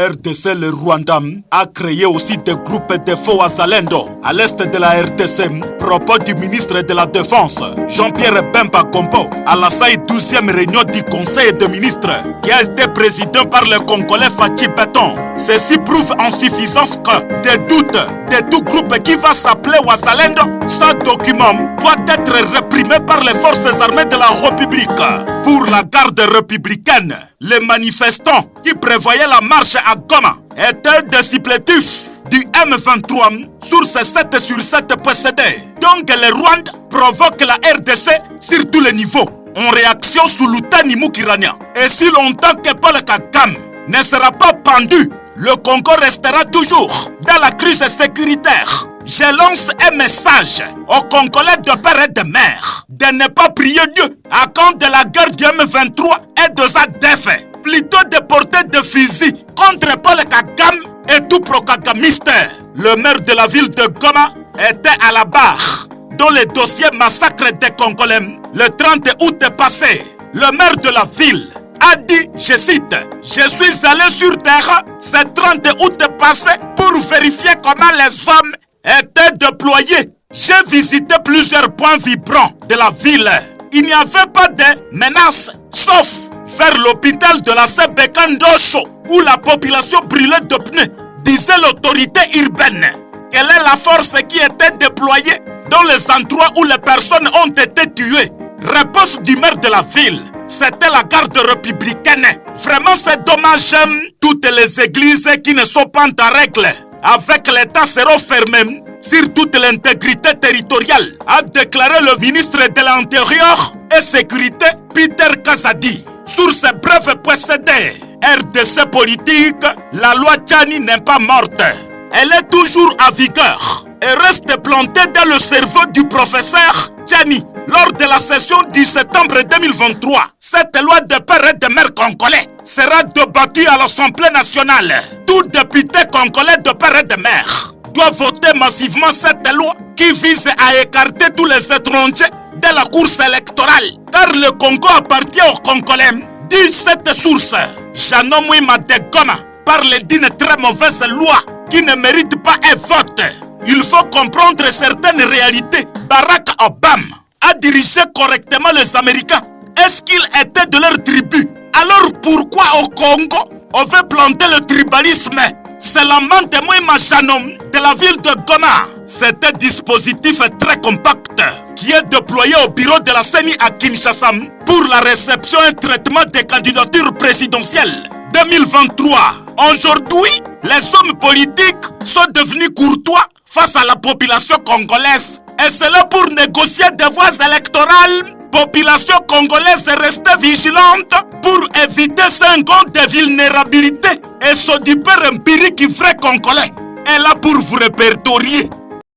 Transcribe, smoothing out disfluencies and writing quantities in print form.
RDC, le Rwanda, a créé aussi des groupes de faux à Zalendo, à l'est de la RDC, propos du ministre de la Défense, Jean-Pierre Bemba Kombo, à la 12e réunion du Conseil des ministres, qui a été présidé par le Congolais Fachi Beton. Ceci prouve en suffisance que des doutes de tout groupe qui va s'appeler Wazalendo, ce document doit être réprimé par les forces armées de la République. Pour la garde républicaine, les manifestants qui prévoyaient la marche à Goma étaient des supplétifs du M23 sur ces 7 sur 7 possédés. Donc le Rwanda provoque la RDC sur tous les niveaux, en réaction sous Lutani Mukirania. Et si longtemps que Paul Kagame ne sera pas pendu, le Congo restera toujours dans la crise sécuritaire. Je lance un message aux Congolais de père et de mère de ne pas prier Dieu à cause de la guerre du M23 et de sa défaite. Plutôt de porter des fusils contre Paul Kagame et tout pro-kagamiste. Le maire de la ville de Goma était à la barre dans le dossier massacre des Congolais le 30 août passé. Le maire de la ville a dit, je cite, « Je suis allé sur terre ce 30 août passé pour vérifier comment les hommes étaient déployés. J'ai visité plusieurs points vibrants de la ville. Il n'y avait pas de menaces, sauf vers l'hôpital de la Sebekandosho, où la population brûlait de pneus. » Disait l'autorité urbaine. Quelle est la force qui était déployée dans les endroits où les personnes ont été tuées? Réponse du maire de la ville. C'était la garde républicaine. Vraiment c'est dommage. Toutes les églises qui ne sont pas en règle avec l'État seront fermées sur toute l'intégrité territoriale, a déclaré le ministre de l'Intérieur et Sécurité Peter Kazadi. Sur ces brefs procédés RDC politique, la loi Tchani n'est pas morte. Elle est toujours en vigueur et reste plantée dans le cerveau du professeur Tchani. Lors de la session du septembre 2023, cette loi de père et de mère congolais sera débattue à l'Assemblée nationale. Tout député congolais de père et de mère doit voter massivement cette loi qui vise à écarter tous les étrangers de la course électorale. Car le Congo appartient aux Congolais. Dit cette source, Jano Mouima de Goma parle d'une très mauvaise loi qui ne mérite pas un vote. Il faut comprendre certaines réalités. Barack Obama a dirigé correctement les Américains. Est-ce qu'il était de leur tribu? Alors pourquoi au Congo on veut planter le tribalisme? C'est l'amant de Mouima Janom de la ville de Goma. C'est un dispositif très compact qui est déployé au bureau de la CENI à Kinshasa pour la réception et traitement des candidatures présidentielles 2023. Aujourd'hui, les hommes politiques sont devenus courtois face à la population congolaise. Et c'est là pour négocier des voies électorales. Population congolaise est restée vigilante pour éviter 5 ans de vulnérabilité. Et ce du père empirique vrai congolais est là pour vous répertorier